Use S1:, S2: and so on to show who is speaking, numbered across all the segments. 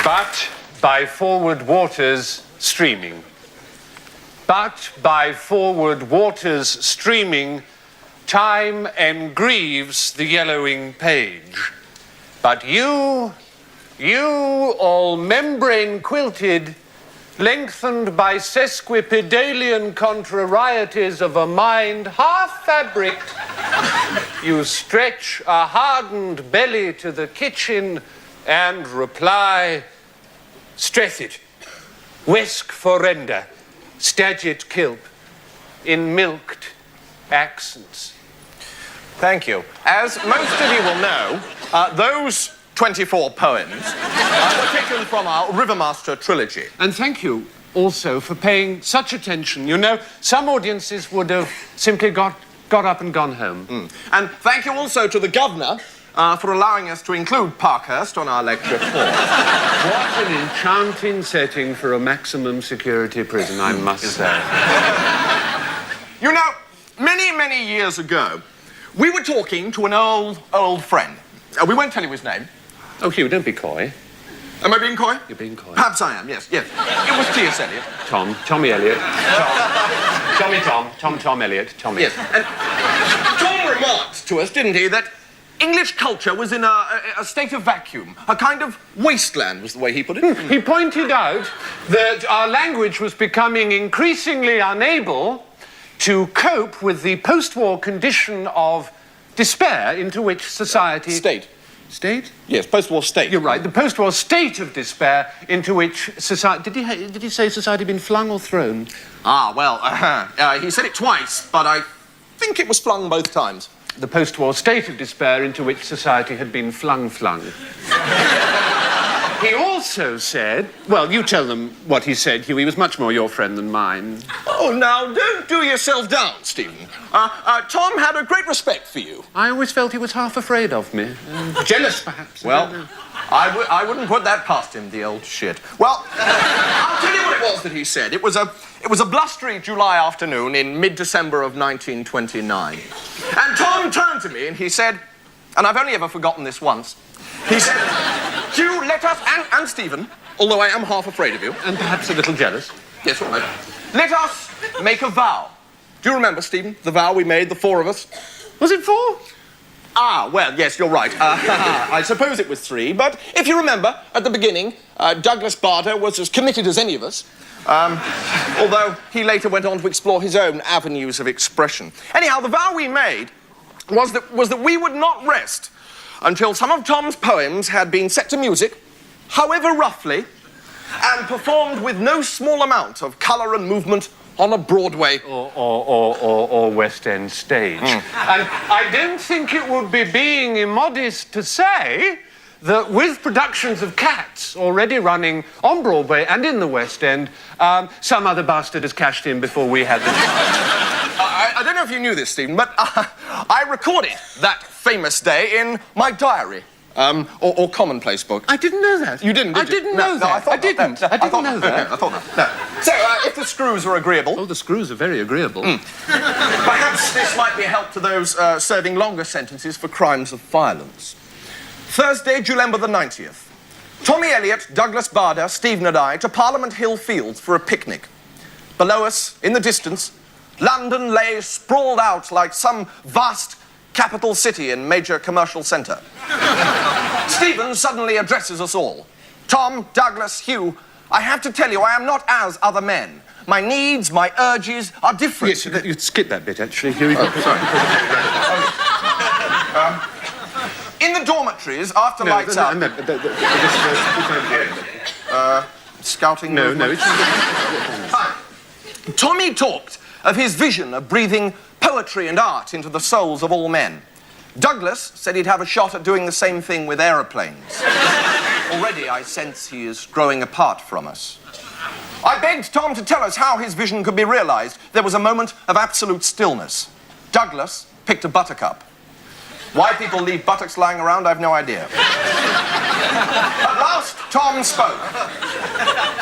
S1: But by forward waters streaming. But by forward waters streaming, time engrieves the yellowing page. But you, all membrane quilted, lengthened by sesquipedalian contrarieties of a mind half fabricked, you stretch a hardened belly to the kitchen and reply, strethit, wesc forenda, stagit kilp, in milked accents.
S2: Thank you. As most of you will know, those 24 poems were taken from our Rivermaster trilogy.
S1: And thank you also for paying such attention. You know, some audiences would have simply got up and gone home.
S2: And thank you also to the governor for allowing us to include Parkhurst on our lecture course.
S1: What an enchanting setting for a maximum security prison, I must say.
S2: You know, many years ago, we were talking to an old friend. We won't tell you his name.
S1: Oh, Hugh, don't be coy.
S2: Am I being coy?
S1: You're being coy.
S2: Perhaps I am, yes. It was T.S. Eliot.
S1: Tommy Eliot. Tom Eliot. Tommy.
S2: Yes, and Tom remarked to us, didn't he, that English culture was in a state of vacuum. A kind of wasteland was the way he put it.
S1: He pointed out that our language was becoming increasingly unable to cope with the post-war condition of despair into which society...
S2: State? Yes, post-war state.
S1: You're right, the post-war state of despair into which society... Did he say society had been flung or thrown?
S2: He said it twice, but I think it was flung both times.
S1: The post-war state of despair into which society had been flung. He also said... Well, you tell them what he said, Hugh. He was much more your friend than mine.
S2: Oh, now, don't do yourself down, Stephen. Tom had a great respect for you.
S1: I always felt he was half afraid of me. Jealous, perhaps.
S2: Well, I wouldn't put that past him, the old shit. Well, I'll tell you what it was that he said. It was a blustery July afternoon in mid-December of 1929. And Tom turned to me and he said, and I've only ever forgotten this once, he said, Hugh, let us, and Stephen, although I am half afraid of you.
S1: And perhaps a little jealous.
S2: Yes, all right. Let us make a vow. Do you remember, Stephen, the vow we made, the four of us?
S1: Was it 4?
S2: Well, yes, you're right. I suppose it was 3, but if you remember, at the beginning, Douglas Bader was as committed as any of us, although he later went on to explore his own avenues of expression. Anyhow, the vow we made was that we would not rest until some of Tom's poems had been set to music, however roughly, and performed with no small amount of colour and movement on a Broadway
S1: or West End stage. And I don't think it would be being immodest to say that with productions of Cats already running on Broadway and in the West End, some other bastard has cashed in before we had the
S2: I don't know if you knew this, Stephen, but I recorded that famous day in my diary. Or commonplace book.
S1: I didn't know that.
S2: You didn't, did you?
S1: I didn't know that. I didn't know that.
S2: I thought that. No. So, if the screws are agreeable...
S1: Oh, the screws are very agreeable.
S2: Perhaps this might be a help to those serving longer sentences for crimes of violence. Thursday, July the 90th. Tommy Eliot, Douglas Bader, Stephen and I to Parliament Hill Fields for a picnic. Below us, in the distance, London lay sprawled out like some vast capital city and major commercial centre. Stephen suddenly addresses us all. Tom, Douglas, Hugh, I have to tell you, I am not as other men. My needs, my urges are different.
S1: Yes, you'd skip that bit, actually, Hugh.
S2: Sorry. In the dormitories, after lights out... Scouting...
S1: No, it's...
S2: Tommy talked of his vision of breathing poetry and art into the souls of all men. Douglas said he'd have a shot at doing the same thing with aeroplanes. Already I sense he is growing apart from us. I begged Tom to tell us how his vision could be realised. There was a moment of absolute stillness. Douglas picked a buttercup. Why people leave buttocks lying around, I've no idea. At last, Tom spoke.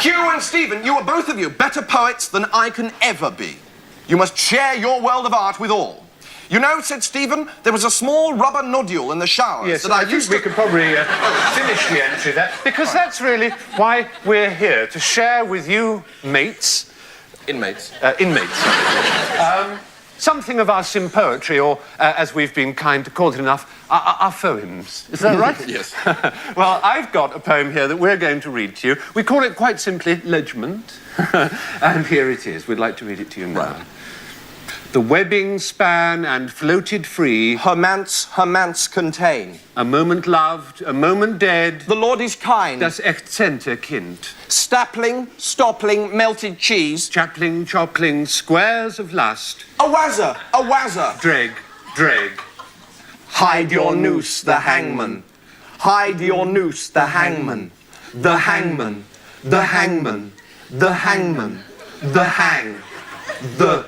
S2: Hugh and Stephen, you are both of you better poets than I can ever be. You must share your world of art with all. You know, said Stephen, there was a small rubber nodule in the shower.
S1: Yes,
S2: that
S1: I think we could probably finish the entry there, because that's really why we're here, to share with you, mates...
S2: Inmates.
S1: Inmates. Something of our sim poetry, or, as we've been kind to call it enough, our poems. Is that right?
S2: Yes.
S1: Well, I've got a poem here that we're going to read to you. We call it quite simply Legement. And here it is. We'd like to read it to you now.
S2: Right.
S1: The webbing span and floated free.
S2: Her manse contain.
S1: A moment loved, a moment dead.
S2: The Lord is kind.
S1: Das Akzente Kind.
S2: Stapling, stoppling, melted cheese.
S1: Chapling, chopling, squares of lust.
S2: A wazzer.
S1: Dreg, dreg.
S2: Hide your noose, the hangman. Hide your noose, the hangman. The hangman. The hangman. The hangman. The hang. The...